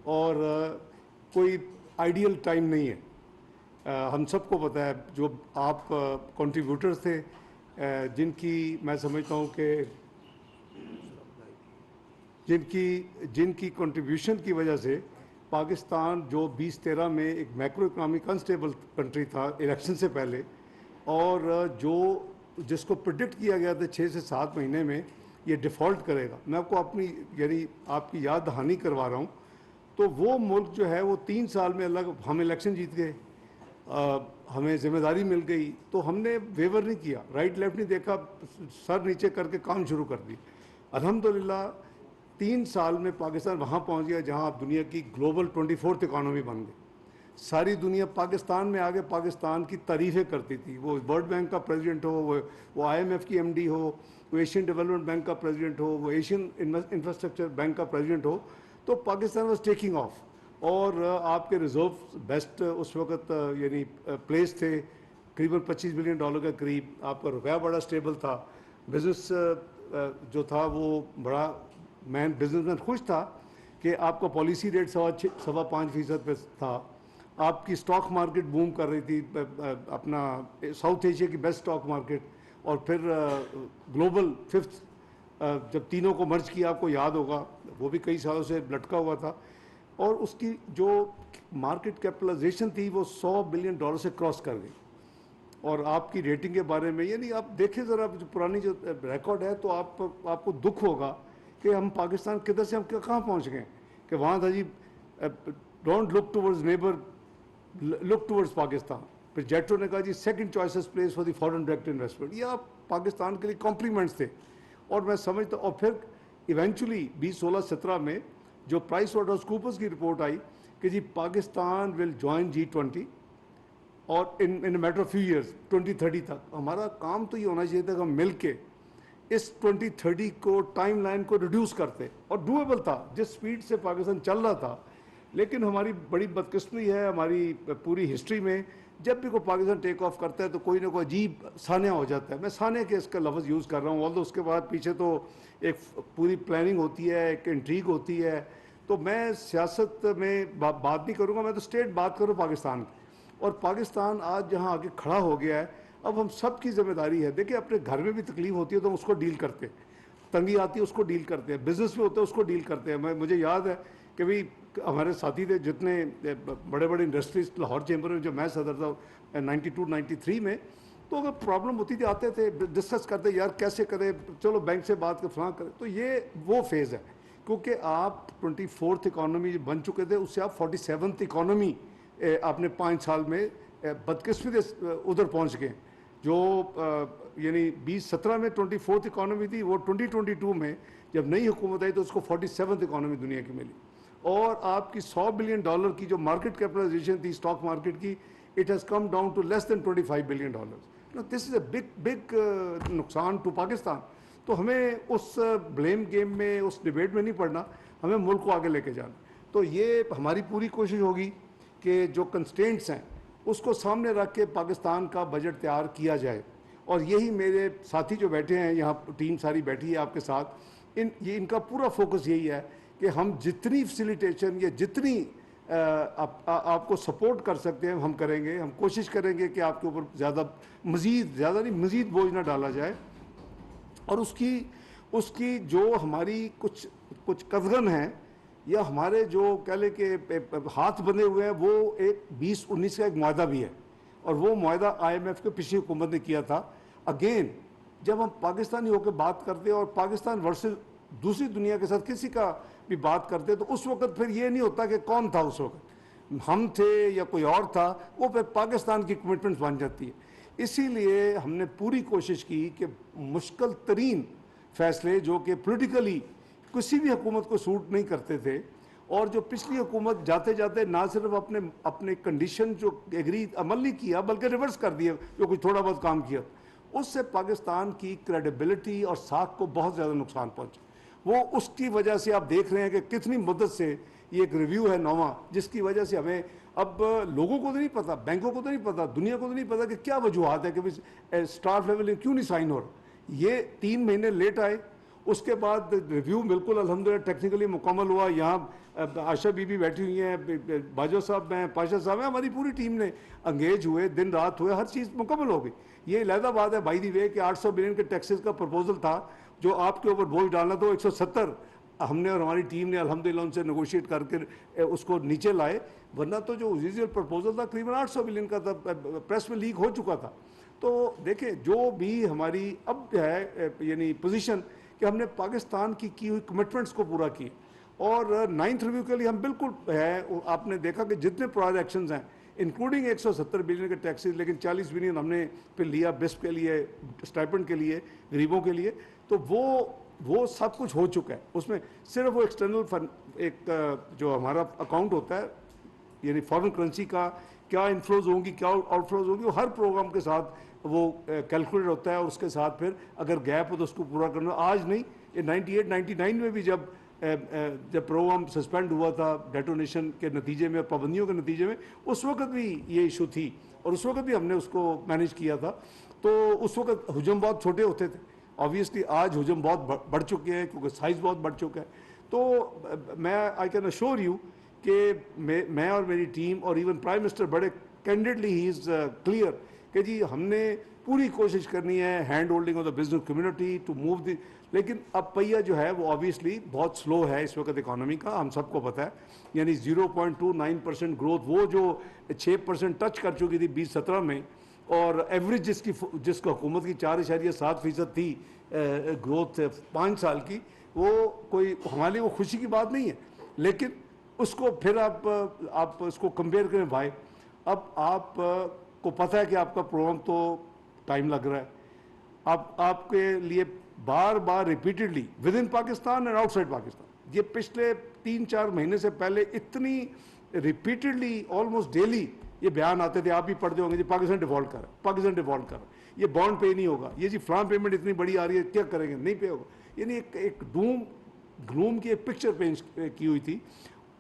اور کوئی ideal time نہیں ہے. ہم سب کو پتہ ہے جو آپ کنٹریبیوٹرز تھے جن کی میں سمجھتا ہوں کہ جن کی کنٹریبیوشن کی وجہ سے پاکستان جو 2013 میں ایک میکرو اکنامک انسٹیبل کنٹری تھا الیکشن سے پہلے، اور جس کو پریڈکٹ کیا گیا تھا 6 سے 7 مہینے میں یہ ڈیفالٹ کرے گا. میں آپ کو اپنی آپ کی یاد دہانی کروا رہا ہوں. تو وہ ملک جو ہے وہ 3 سال میں ہم الیکشن جیت گئے، ہمیں ذمہ داری مل گئی، تو ہم نے ویور نہیں کیا، رائٹ لیفٹ نہیں دیکھا، سر نیچے کر کے کام شروع کر دی. الحمدللہ 3 سال میں پاکستان وہاں پہنچ گیا جہاں آپ دنیا کی گلوبل 24th اکانومی بن گئی. ساری دنیا پاکستان میں آگے پاکستان کی تعریفیں کرتی تھی، وہ ورلڈ بینک کا پریزیڈنٹ ہو، وہ IMF کی MD ہو، وہ ایشین ڈیولپمنٹ بینک کا پریزیڈنٹ ہو، وہ ایشین انفراسٹرکچر بینک کا پریزیڈنٹ ہو. تو پاکستان واز ٹیکنگ آف، اور آپ کے ریزرو بیسٹ اس وقت پلیس تھے، قریباً $25 بلین کے قریب. آپ کا روپیہ بڑا اسٹیبل تھا، بزنس جو تھا وہ بڑا بزنس مین خوش تھا کہ آپ کا پالیسی ریٹ 5.25% پہ تھا. آپ کی اسٹاک مارکیٹ بوم کر رہی تھی، اپنا ساؤتھ ایشیا کی بیسٹ اسٹاک مارکیٹ، اور پھر گلوبل 5th جب تینوں کو مرج کیا، آپ کو یاد ہوگا وہ بھی کئی سالوں سے لٹکا ہوا تھا، اور اس کی جو مارکیٹ کیپٹلائزیشن تھی وہ $100 بلین سے کراس کر گئی. اور آپ کی ریٹنگ کے بارے میں آپ دیکھیں ذرا جو پرانی جو ریکارڈ ہے، تو آپ کو دکھ ہوگا کہ ہم پاکستان کدھر سے ہم کہاں پہنچ گئے کہ وہاں تھا جی don't look towards neighbour, look towards Pakistan. پھر جیٹرو نے کہا جی second choices place for the foreign direct investment. یہ آپ پاکستان کے لیے کمپلیمنٹس تھے. اور میں سمجھتا ہوں، اور پھر ایونچولی 2016-17 میں جو پرائس واٹرز کوپرز کی رپورٹ آئی کہ جی پاکستان ول جوائن G20 اور in matter of few years 2030 تک. ہمارا کام تو یہ ہونا چاہیے تھا کہ ہم مل کے اس 2030 کو ٹائم لائن کو ریڈیوس کرتے، اور ڈویبل تھا جس سپیڈ سے پاکستان چل رہا تھا. لیکن ہماری بڑی بدقسمتی ہے ہماری پوری ہسٹری میں، جب بھی کوئی پاکستان ٹیک آف کرتا ہے تو کوئی نہ کوئی عجیب سانحہ ہو جاتا ہے. میں سانحے کے اس کا لفظ یوز کر رہا ہوں، اور اس کے بعد پیچھے تو ایک پوری پلاننگ ہوتی ہے، ایک انٹریگ ہوتی ہے. تو میں سیاست میں بات نہیں کروں گا، میں تو اسٹیٹ بات کروں پاکستان کی. اور پاکستان آج جہاں آگے کھڑا ہو گیا ہے، اب ہم سب کی ذمہ داری ہے. دیکھیں اپنے گھر میں بھی تکلیف ہوتی ہے تو ہم اس کو ڈیل کرتے ہیں، تنگی آتی ہے اس کو ڈیل کرتے ہیں، بزنس میں ہوتا ہے اس کو ڈیل کرتے ہیں. مجھے یاد ہے کہ بھئی ہمارے ساتھی تھے جتنے بڑے بڑے انڈسٹریز لاہور چیمبر میں، جو میں صدر تھا 92-93 میں، تو اگر پرابلم ہوتی تھی آتے تھے ڈسکس کرتے، یار کیسے کریں، چلو بینک سے بات کر فلاں کریں. تو یہ وہ فیز ہے، کیونکہ آپ 24th اکانومی بن چکے تھے، اس سے آپ 47th اکانومی آپ نے 5 سال میں بدقسمتی سے ادھر پہنچ گئے. جو 2017 میں 24th اکانومی تھی، وہ 2022 میں جب نئی حکومت آئی تو اس کو 47th اکانومی دنیا کی ملی. اور آپ کی $100 بلین کی جو مارکیٹ کیپٹلائزیشن تھی اسٹاک مارکیٹ کی، it has come down to less than $25 billion. This is a big نقصان ٹو پاکستان. تو ہمیں اس بلیم گیم میں، اس ڈیبیٹ میں نہیں پڑنا، ہمیں ملک کو آگے لے کے جانا. تو یہ ہماری پوری کوشش ہوگی کہ جو کنسٹرینٹس ہیں اس کو سامنے رکھ کے پاکستان کا بجٹ تیار کیا جائے. اور یہی میرے ساتھی جو بیٹھے ہیں یہاں، ٹیم ساری بیٹھی ہے آپ کے ساتھ، ان کا پورا فوکس یہی ہے کہ ہم جتنی فیسیلیٹیشن یا جتنی آپ کو سپورٹ کر سکتے ہیں ہم کریں گے. ہم کوشش کریں گے کہ آپ کے اوپر مزید بوجھ نہ ڈالا جائے. اور اس کی جو ہماری کچھ قدغن ہیں یا ہمارے جو کہہ لیں کہ ہاتھ بندھے ہوئے ہیں، وہ ایک 2019 کا ایک معاہدہ بھی ہے، اور وہ معاہدہ IMF کے پچھلی حکومت نے کیا تھا. اگین جب ہم پاکستانی ہو کے بات کرتے ہیں اور پاکستان ورسز دوسری دنیا کے ساتھ کسی کا بھی بات کرتے، تو اس وقت پھر یہ نہیں ہوتا کہ کون تھا اس وقت، ہم تھے یا کوئی اور تھا، وہ پھر پاکستان کی کمٹمنٹس بن جاتی ہے. اسی لیے ہم نے پوری کوشش کی کہ مشکل ترین فیصلے جو کہ پولیٹیکلی کسی بھی حکومت کو سوٹ نہیں کرتے تھے، اور جو پچھلی حکومت جاتے جاتے نہ صرف اپنے کنڈیشن جو ایگری عمل نہیں کیا بلکہ ریورس کر دیا، جو کچھ تھوڑا بہت کام کیا، اس سے پاکستان کی کریڈیبلٹی اور ساکھ کو بہت زیادہ نقصان پہنچا. وہ اس کی وجہ سے آپ دیکھ رہے ہیں کہ کتنی مدت سے یہ ایک ریویو ہے نواں، جس کی وجہ سے ہمیں اب لوگوں کو تو نہیں پتا، بینکوں کو تو نہیں پتا، دنیا کو تو نہیں پتا کہ کیا وجوہات ہے کہ اسٹاف لیول کیوں نہیں سائن ہو رہا. یہ 3 مہینے لیٹ آئے، اس کے بعد ریویو بالکل الحمدللہ ٹیکنیکلی مکمل ہوا. یہاں عائشہ بی بی بیٹھی ہوئی ہیں, باجوہ صاحب ہیں, پاشا صاحب ہیں, ہماری پوری ٹیم نے انگیج ہوئے, دن رات ہوئے, ہر چیز مکمل ہو گئی. یہ علیحدہ بات ہے بائی دی وے کہ 800 بلین کے ٹیکسز کا پرپوزل تھا جو آپ کے اوپر بوجھ ڈالنا تھا, 170 ہم نے اور ہماری ٹیم نے الحمدللہ ان سے نیگوشیٹ کر کے اس کو نیچے لائے, ورنہ تو جو اوریجنل پرپوزل تھا قریباً 800 بلین کا تھا, پریس میں لیک ہو چکا تھا. تو دیکھیں جو بھی ہماری اب ہے یعنی پوزیشن کہ ہم نے پاکستان کی ہوئی کمٹمنٹس کو پورا کی, اور 9th ریویو کے لیے ہم بالکل ہے. آپ نے دیکھا کہ جتنے پروجیکشنز ہیں انکلوڈنگ 170 بلین کے ٹیکسز, لیکن 40 بلین ہم نے پھر لیا بسپ کے لیے, اسٹائپنڈ کے لیے, غریبوں کے لیے. تو وہ سب کچھ ہو چکا ہے. اس میں صرف وہ ایکسٹرنل ایک جو ہمارا اکاؤنٹ ہوتا ہے یعنی فارن کرنسی کا کیا انفلوز ہوں گی کیا آؤٹ فلوز ہوں گی, وہ ہر پروگرام کے ساتھ وہ کیلکولیٹ ہوتا ہے, اور اس کے ساتھ پھر اگر گیپ ہو تو اس کو پورا کرنا. آج نہیں, یہ 98 99 میں بھی جب پروگرام سسپینڈ ہوا تھا ڈیٹونیشن کے نتیجے میں, پابندیوں کے نتیجے میں, اس وقت بھی یہ ایشو تھی اور اس وقت بھی ہم نے اس کو مینیج کیا تھا. تو اس وقت حجم بہت چھوٹے ہوتے تھے, آبویسلی آج حجم بہت بڑھ چکے ہیں کیونکہ سائز بہت بڑھ چکا ہے. تو میں آئی کین اشور یو کہ میں اور میری ٹیم اور ایون پرائم منسٹر بڑے کینڈیڈلی ہی از کلیئر کہ جی ہم نے پوری کوشش کرنی ہے hand holding of the business community to move the. لیکن اب پہیہ جو ہے وہ آبویسلی بہت سلو ہے اس وقت اکانومی کا, ہم سب کو پتہ ہے. یعنی 0.29% گروتھ, وہ جو 6% ٹچ کر چکی تھی 2017 میں, اور ایوریج جس کو حکومت کی 4.7% تھی گروتھ 5 سال کی, وہ کوئی ہمارے لیے وہ خوشی کی بات نہیں ہے. لیکن اس کو پھر آپ اس کو کمپیئر کریں بھائی, اب آپ کو پتہ ہے کہ آپ کا پروگرام تو ٹائم لگ رہا ہے, آپ کے لیے بار بار repeatedly within Pakistan and outside Pakistan, یہ پچھلے 3-4 مہینے سے پہلے اتنی ریپیٹڈلی آلموسٹ ڈیلی یہ بیان آتے تھے, آپ بھی پڑھتے ہوں گے جی پاکستان ڈیفالٹ کر رہا ہے, پاکستان ڈیفالٹ کر رہا ہے, یہ بانڈ پے نہیں ہوگا, یہ جی فلاں پیمنٹ اتنی بڑی آ رہی ہے کیا کریں گے, نہیں پے ہوگا. یعنی ایک گلوم کی ایک پکچر پینٹ کی ہوئی تھی.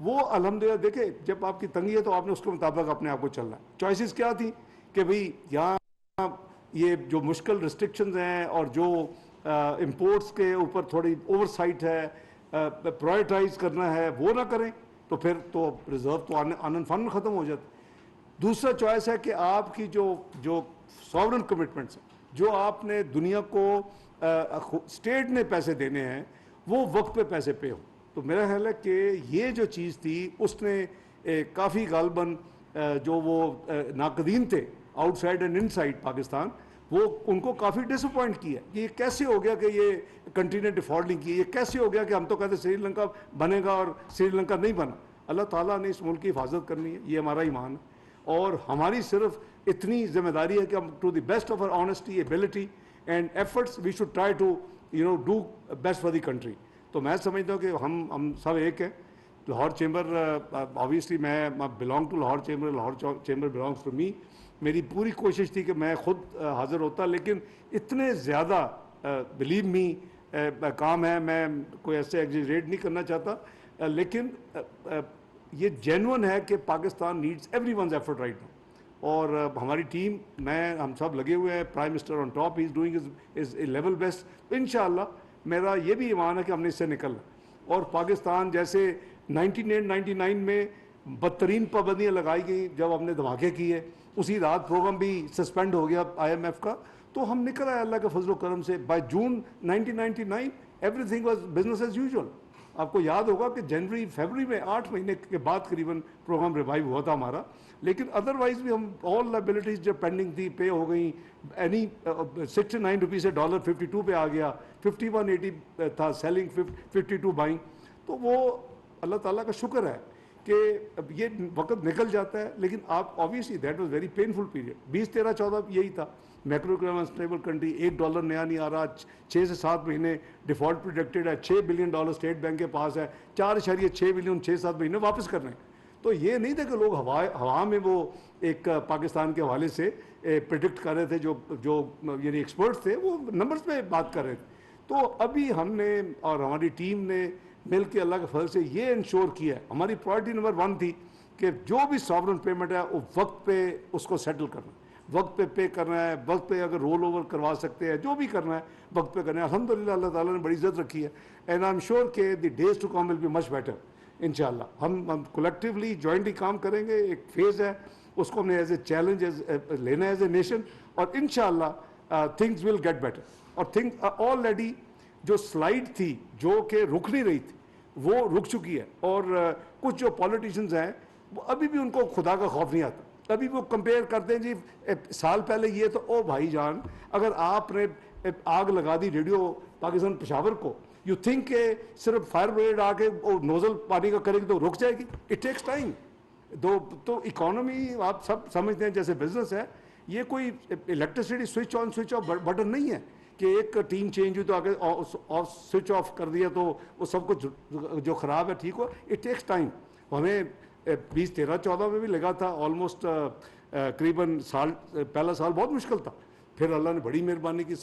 وہ الحمدللہ دیکھیں جب آپ کی تنگی ہے تو آپ نے اس کے مطابق اپنے آپ کو چلنا ہے. چوائسیز کیا تھی کہ بھئی یہاں یہ جو مشکل ریسٹرکشنز ہیں اور جو امپورٹس کے اوپر تھوڑی اوور سائٹ ہے, پرائرٹائز کرنا ہے, وہ نہ کریں تو پھر تو ریزرو تو آنن فن ختم ہو جاتا. دوسرا چوائس ہے کہ آپ کی جو ساورن کمٹمنٹس ہیں, جو آپ نے دنیا کو اسٹیٹ نے پیسے دینے ہیں, وہ وقت پہ پیسے پے ہوں. تو میرا خیال ہے کہ یہ جو چیز تھی اس نے کافی غالباً جو وہ ناقدین تھے out side and in side Pakistan, وہ ان کو کافی ڈس اپوائنٹ کیا کہ یہ کیسے ہو گیا کہ یہ کنٹری نے ڈیفالٹ نہیں کی, یہ کیسے ہو گیا کہ ہم تو کہتے سری لنکا بنے گا اور سری لنکا نہیں بنا. اللہ تعالیٰ نے اس ملک کی حفاظت کرنی ہے, یہ ہمارا ایمان ہے, اور ہماری صرف اتنی ذمہ داری ہے کہ ہم to the best of our honesty ability and efforts we should try to do best for the country. تو میں سمجھتا ہوں کہ ہم سب ایک ہیں. لاہور چیمبر آبویسلی میں belong to Lahore chamber, Lahore chamber belongs to me. میری پوری کوشش تھی کہ میں خود حاضر ہوتا, لیکن اتنے زیادہ بلیو می کام ہے, میں کوئی ایسے ایگزیجریٹ نہیں کرنا چاہتا, لیکن یہ جینون ہے کہ Pakistan needs everyone's effort right now. اور ہماری ٹیم, ہم سب لگے ہوئے ہیں, prime minister on top, he is doing his level best. انشاءاللہ میرا یہ بھی ایمان ہے کہ ہم نے اس سے نکلنا. اور پاکستان جیسے 1999 میں بدترین پابندیاں لگائی گئیں جب ہم نے دھماکے کیے, اسی رات پروگرام بھی سسپینڈ ہو گیا IMF کا, تو ہم نکل آئے اللہ کے فضل و کرم سے. By June 1999 everything was business as usual. آپ کو یاد ہوگا کہ جنوری فیبرری میں 8 مہینے کے بعد قریباً پروگرام ریوائیو ہوا تھا ہمارا, لیکن ادروائز بھی ہم آل لائبلٹیز جو پینڈنگ تھی پے ہو گئیں. اینی 69 روپیز سے ڈالر 52 پہ آ گیا, 51.80 تھا سیلنگ, 52 بائنگ. تو وہ اللہ تعالیٰ کا شکر ہے کہ اب یہ وقت نکل جاتا ہے, لیکن آپ obviously that was very painful period. 2013-14 یہی تھا, میکرو اکنامک اسٹیبل کنٹری, $1 نیا نہیں آ رہا, 6 سے 7 مہینے ڈیفالٹ پروڈکٹیڈ ہے, $6 بلین اسٹیٹ بینک کے پاس ہے, 4.6 بلین 6-7 مہینے واپس کر رہے ہیں. تو یہ نہیں تھا کہ لوگ ہوا میں وہ ایک پاکستان کے حوالے سے پریڈکٹ کر رہے تھے, جو یعنی ایکسپرٹس تھے وہ نمبرز پہ بات کر رہے تھے. تو ابھی ہم نے اور ہماری ٹیم نے مل کے اللہ کے فضل سے یہ انشور کیا ہے, ہماری پرائرٹی نمبر 1 تھی کہ جو بھی ساورن پیمنٹ ہے وہ وقت پہ اس کو سیٹل کرنا. وقت پہ کرنا ہے, وقت پہ اگر رول اوور کروا سکتے ہیں, جو بھی کرنا ہے وقت پہ کرنا ہے. الحمدللہ اللہ تعالیٰ نے بڑی عزت رکھی ہے, اینڈ آئی ایم شیور کہ the days to come will be much better انشاءاللہ. ہم کولیکٹیولی جوائنٹلی کام کریں گے. ایک فیز ہے, اس کو ہم نے ایز اے چیلنج لینا ہے ایز اے نیشن, اور انشاءاللہ تھنگز ول گیٹ بیٹر. اور تھنگ آلریڈی جو سلائڈ تھی جو کہ رک نہیں رہی تھی وہ رک چکی ہے. اور کچھ جو پولیٹیشنز ہیں وہ ابھی بھی ان کو خدا کا خوف نہیں آتا. ابھی وہ کمپیئر کرتے ہیں جی سال پہلے یہ تو او بھائی جان, اگر آپ نے آگ لگا دی ریڈیو پاکستان پشاور کو, یو تھنک کہ صرف فائر بریگیڈ آ کے نوزل پانی کا کرے گی تو رک جائے گی؟ It takes time. تو اکانومی آپ سب سمجھتے ہیں جیسے بزنس ہے, یہ کوئی electricity switch on switch off button نہیں ہے کہ ایک ٹیم چینج ہوئی تو آگے سوئچ آف کر دیا تو وہ سب کچھ جو خراب ہے ٹھیک ہو. It takes time. ہمیں 2013-14 میں بھی لگا تھا آلموسٹ قریباً سال, پہلا سال بہت مشکل تھا, پھر اللہ نے بڑی مہربانی کی,